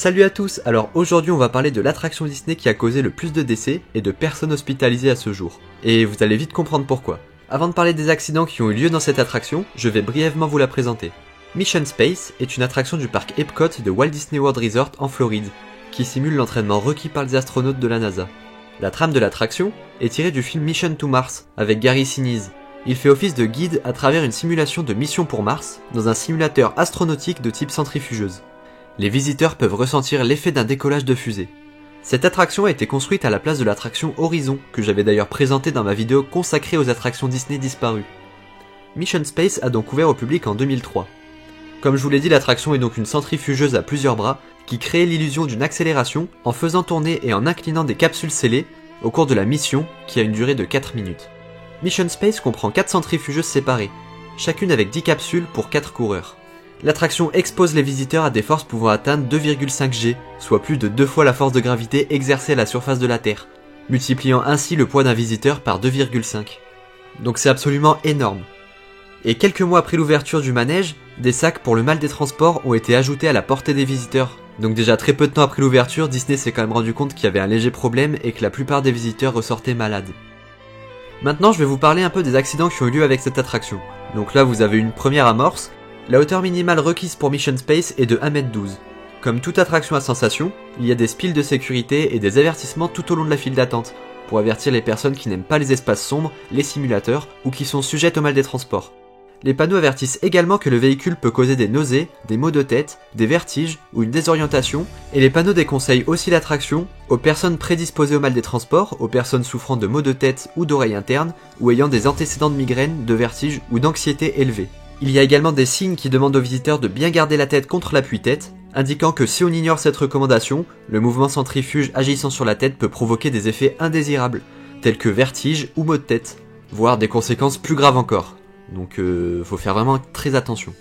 Salut à tous, alors aujourd'hui on va parler de l'attraction Disney qui a causé le plus de décès et de personnes hospitalisées à ce jour. Et vous allez vite comprendre pourquoi. Avant de parler des accidents qui ont eu lieu dans cette attraction, je vais brièvement vous la présenter. Mission Space est une attraction du parc Epcot de Walt Disney World Resort en Floride, qui simule l'entraînement requis par les astronautes de la NASA. La trame de l'attraction est tirée du film Mission to Mars avec Gary Sinise. Il fait office de guide à travers une simulation de mission pour Mars dans un simulateur astronautique de type centrifugeuse. Les visiteurs peuvent ressentir l'effet d'un décollage de fusée. Cette attraction a été construite à la place de l'attraction Horizon, que j'avais d'ailleurs présentée dans ma vidéo consacrée aux attractions Disney disparues. Mission Space a donc ouvert au public en 2003. Comme je vous l'ai dit, l'attraction est donc une centrifugeuse à plusieurs bras qui crée l'illusion d'une accélération en faisant tourner et en inclinant des capsules scellées au cours de la mission qui a une durée de 4 minutes. Mission Space comprend 4 centrifugeuses séparées, chacune avec 10 capsules pour 4 coureurs. L'attraction expose les visiteurs à des forces pouvant atteindre 2,5 G, soit plus de 2 fois la force de gravité exercée à la surface de la Terre, multipliant ainsi le poids d'un visiteur par 2,5. Donc c'est absolument énorme. Et quelques mois après l'ouverture du manège, des sacs pour le mal des transports ont été ajoutés à la portée des visiteurs. Donc déjà très peu de temps après l'ouverture, Disney s'est quand même rendu compte qu'il y avait un léger problème et que la plupart des visiteurs ressortaient malades. Maintenant je vais vous parler un peu des accidents qui ont eu lieu avec cette attraction. Donc là vous avez une première amorce. La hauteur minimale requise pour Mission Space est de 1,12 m. Comme toute attraction à sensation, il y a des spilles de sécurité et des avertissements tout au long de la file d'attente, pour avertir les personnes qui n'aiment pas les espaces sombres, les simulateurs, ou qui sont sujettes au mal des transports. Les panneaux avertissent également que le véhicule peut causer des nausées, des maux de tête, des vertiges ou une désorientation, et les panneaux déconseillent aussi l'attraction aux personnes prédisposées au mal des transports, aux personnes souffrant de maux de tête ou d'oreilles internes, ou ayant des antécédents de migraine, de vertige ou d'anxiété élevés. Il y a également des signes qui demandent aux visiteurs de bien garder la tête contre l'appui-tête, indiquant que si on ignore cette recommandation, le mouvement centrifuge agissant sur la tête peut provoquer des effets indésirables, tels que vertige ou maux de tête, voire des conséquences plus graves encore. Donc faut faire vraiment très attention.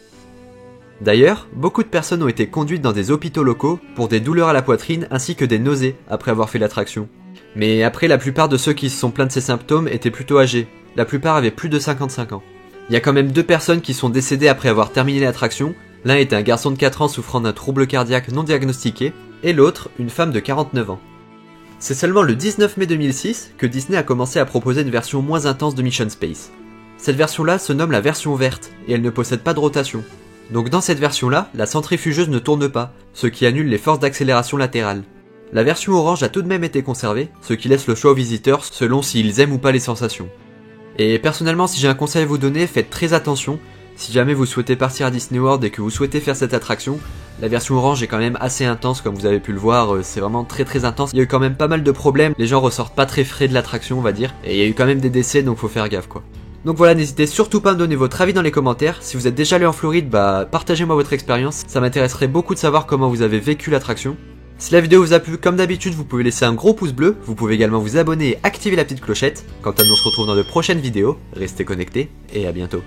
D'ailleurs, beaucoup de personnes ont été conduites dans des hôpitaux locaux pour des douleurs à la poitrine ainsi que des nausées après avoir fait l'attraction. Mais après, la plupart de ceux qui se sont plaints de ces symptômes étaient plutôt âgés, la plupart avaient plus de 55 ans. Il y a quand même 2 personnes qui sont décédées après avoir terminé l'attraction. L'un était un garçon de 4 ans souffrant d'un trouble cardiaque non diagnostiqué, et l'autre, une femme de 49 ans. C'est seulement le 19 mai 2006 que Disney a commencé à proposer une version moins intense de Mission Space. Cette version-là se nomme la version verte, et elle ne possède pas de rotation. Donc dans cette version-là, la centrifugeuse ne tourne pas, ce qui annule les forces d'accélération latérales. La version orange a tout de même été conservée, ce qui laisse le choix aux visiteurs selon s'ils aiment ou pas les sensations. Et personnellement, si j'ai un conseil à vous donner, faites très attention. Si jamais vous souhaitez partir à Disney World et que vous souhaitez faire cette attraction, la version orange est quand même assez intense, comme vous avez pu le voir, c'est vraiment très intense. Il y a eu quand même pas mal de problèmes, les gens ressortent pas très frais de l'attraction on va dire, et il y a eu quand même des décès donc faut faire gaffe quoi. Donc voilà, n'hésitez surtout pas à me donner votre avis dans les commentaires. Si vous êtes déjà allé en Floride, partagez-moi votre expérience, ça m'intéresserait beaucoup de savoir comment vous avez vécu l'attraction. Si la vidéo vous a plu, comme d'habitude, vous pouvez laisser un gros pouce bleu, vous pouvez également vous abonner et activer la petite clochette. Quant à nous, on se retrouve dans de prochaines vidéos, restez connectés et à bientôt.